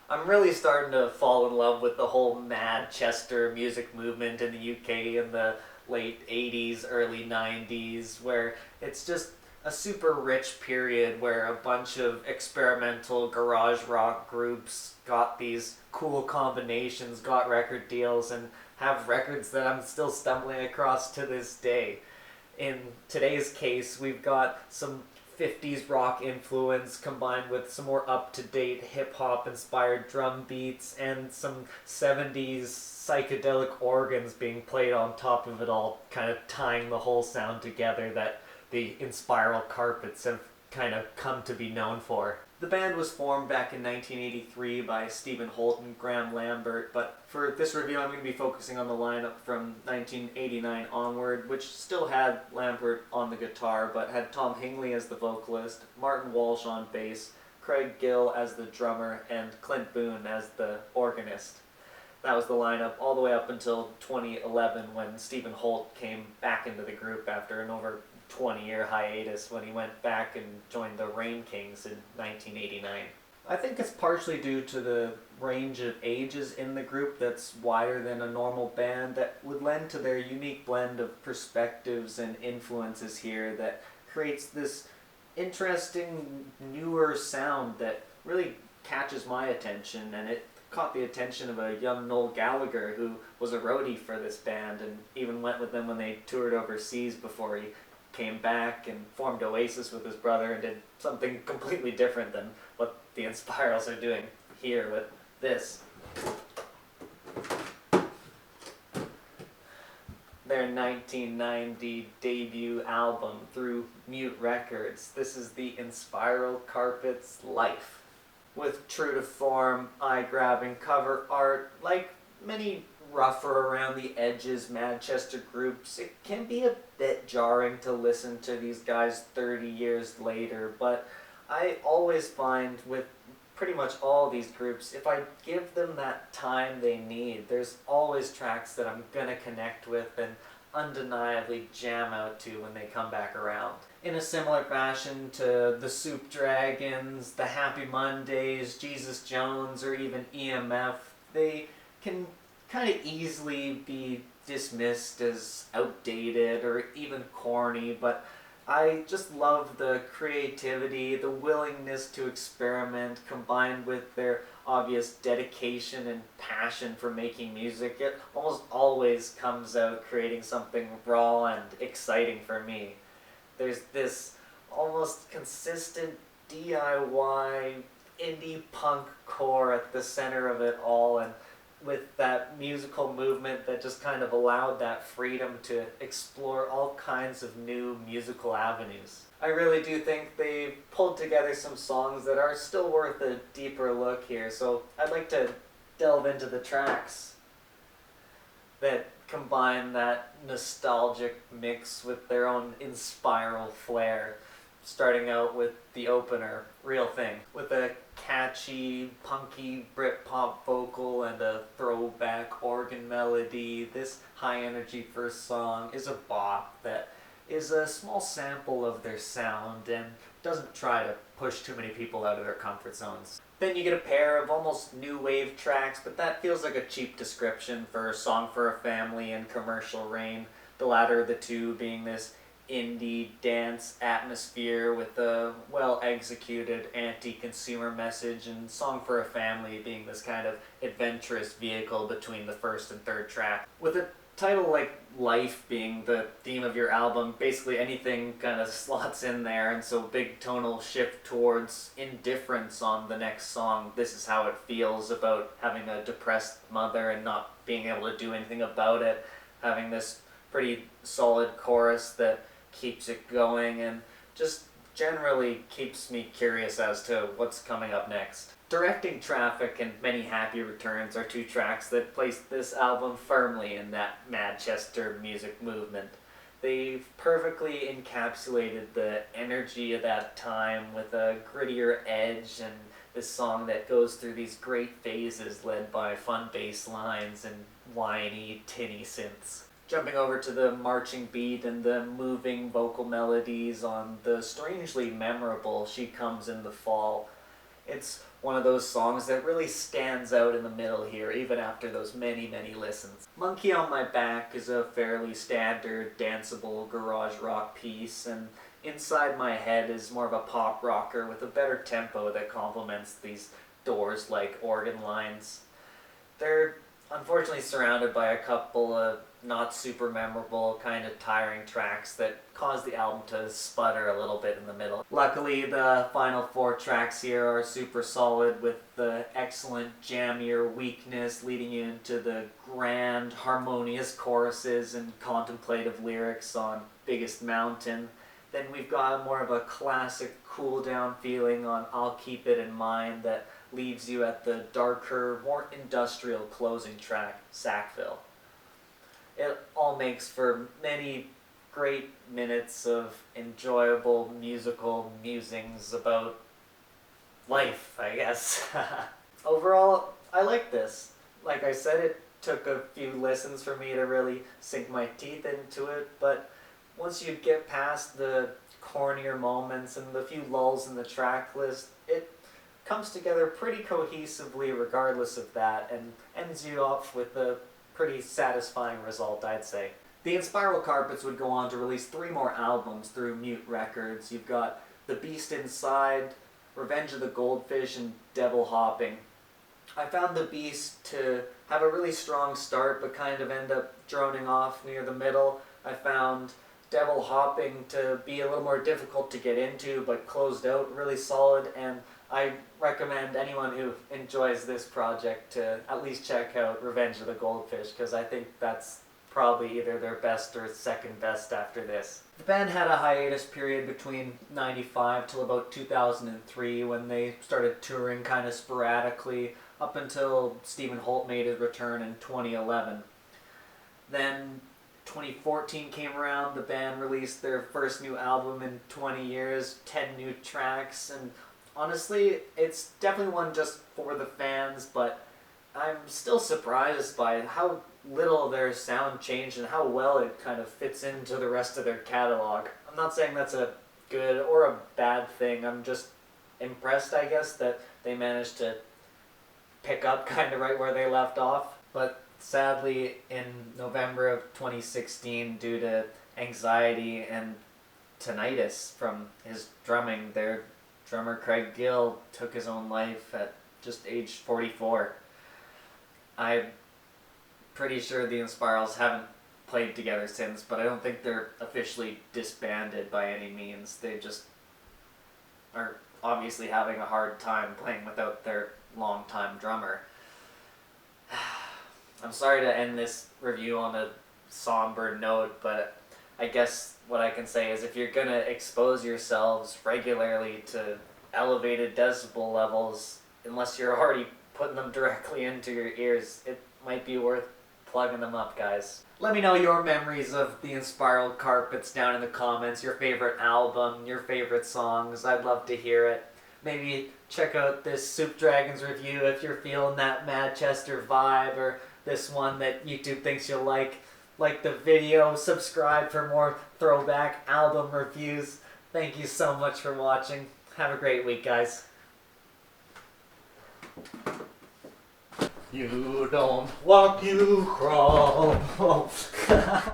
I'm really starting to fall in love with the whole Madchester music movement in the UK in the late 80s, early 90s, where it's just a super rich period where a bunch of experimental garage rock groups got these cool combinations, got record deals, and have records that I'm still stumbling across to this day. In today's case, we've got some 50s rock influence combined with some more up-to-date hip-hop inspired drum beats and some 70s psychedelic organs being played on top of it all, kind of tying the whole sound together that the Inspiral Carpets have kind of come to be known for. The band was formed back in 1983 by Stephen Holt and Graham Lambert, but for this review I'm going to be focusing on the lineup from 1989 onward, which still had Lambert on the guitar, but had Tom Hingley as the vocalist, Martin Walsh on bass, Craig Gill as the drummer, and Clint Boone as the organist. That was the lineup all the way up until 2011 when Stephen Holt came back into the group after an over 20-year hiatus when he went back and joined the Rain Kings in 1989. I think it's partially due to the range of ages in the group that's wider than a normal band that would lend to their unique blend of perspectives and influences here that creates this interesting newer sound that really catches my attention, and it caught the attention of a young Noel Gallagher who was a roadie for this band and even went with them when they toured overseas before he came back and formed Oasis with his brother and did something completely different than what the Inspirals are doing here with this. Their 1990 debut album through Mute Records. This is the Inspiral Carpets Life. With true to form, eye-grabbing cover art, like many rougher around the edges Madchester groups, it can be a bit jarring to listen to these guys 30 years later, but I always find with pretty much all these groups, if I give them that time they need, there's always tracks that I'm gonna connect with and undeniably jam out to when they come back around. In a similar fashion to the Soup Dragons, the Happy Mondays, Jesus Jones, or even EMF, they can kind of easily be dismissed as outdated or even corny, but I just love the creativity, the willingness to experiment combined with their obvious dedication and passion for making music. It almost always comes out creating something raw and exciting for me. There's this almost consistent DIY indie punk core at the center of it all, and with that musical movement that just kind of allowed that freedom to explore all kinds of new musical avenues. I really do think they pulled together some songs that are still worth a deeper look here, so I'd like to delve into the tracks that combine that nostalgic mix with their own inspiral flair. Starting out with the opener, Real Thing, with a catchy, punky Britpop vocal and a throwback organ melody. This high-energy first song is a bop that is a small sample of their sound and doesn't try to push too many people out of their comfort zones. Then you get a pair of almost new wave tracks, but that feels like a cheap description for Song for a Family and Commercial Rain, the latter of the two being this indie dance atmosphere with a well-executed anti-consumer message, and Song for a Family being this kind of adventurous vehicle between the first and third track. With a title like Life being the theme of your album, basically anything kind of slots in there, and so big tonal shift towards indifference on the next song. This is how it feels about having a depressed mother and not being able to do anything about it, having this pretty solid chorus that keeps it going and just generally keeps me curious as to what's coming up next. Directing Traffic and Many Happy Returns are two tracks that place this album firmly in that Madchester music movement. They've perfectly encapsulated the energy of that time with a grittier edge and this song that goes through these great phases led by fun bass lines and whiny, tinny synths. Jumping over to the marching beat and the moving vocal melodies on the strangely memorable She Comes in the Fall. It's one of those songs that really stands out in the middle here, even after those many, many listens. Monkey on My Back is a fairly standard, danceable garage rock piece, and Inside My Head is more of a pop rocker with a better tempo that complements these Doors-like organ lines. They're unfortunately surrounded by a couple of not super memorable, kind of tiring tracks that cause the album to sputter a little bit in the middle. Luckily, the final 4 tracks here are super solid with the excellent jammier weakness leading you into the grand, harmonious choruses and contemplative lyrics on Biggest Mountain. Then we've got more of a classic cool down feeling on I'll Keep It in Mind that leaves you at the darker, more industrial closing track, Sackville. It all makes for many great minutes of enjoyable musical musings about life, I guess. Overall, I like this. Like I said, it took a few listens for me to really sink my teeth into it, but once you get past the cornier moments and the few lulls in the track list, it comes together pretty cohesively regardless of that and ends you off with a pretty satisfying result, I'd say. The Inspiral Carpets would go on to release 3 more albums through Mute Records. You've got The Beast Inside, Revenge of the Goldfish, and Devil Hopping. I found The Beast to have a really strong start but kind of end up droning off near the middle. I found Devil Hopping to be a little more difficult to get into but closed out really solid, and I recommend anyone who enjoys this project to at least check out Revenge of the Goldfish, because I think that's probably either their best or second best after this. The band had a hiatus period between 95 till about 2003 when they started touring kind of sporadically up until Stephen Holt made his return in 2011. Then 2014 came around, the band released their first new album in 20 years, 10 new tracks, and honestly, it's definitely one just for the fans, but I'm still surprised by how little their sound changed and how well it kind of fits into the rest of their catalog. I'm not saying that's a good or a bad thing, I'm just impressed, I guess, that they managed to pick up kind of right where they left off. But sadly, in November of 2016, due to anxiety and tinnitus from his drumming, their drummer Craig Gill took his own life at just age 44. I'm pretty sure the Inspirals haven't played together since, but I don't think they're officially disbanded by any means. They just are obviously having a hard time playing without their longtime drummer. I'm sorry to end this review on a somber note, but I guess what I can say is if you're going to expose yourselves regularly to elevated decibel levels, unless you're already putting them directly into your ears, it might be worth plugging them up, guys. Let me know your memories of the Inspiral Carpets down in the comments, your favorite album, your favorite songs. I'd love to hear it. Maybe check out this Soup Dragons review if you're feeling that Madchester vibe, or this one that YouTube thinks you'll like. Like the video, subscribe for more throwback album reviews. Thank you so much for watching. Have a great week, guys. You don't walk, you crawl.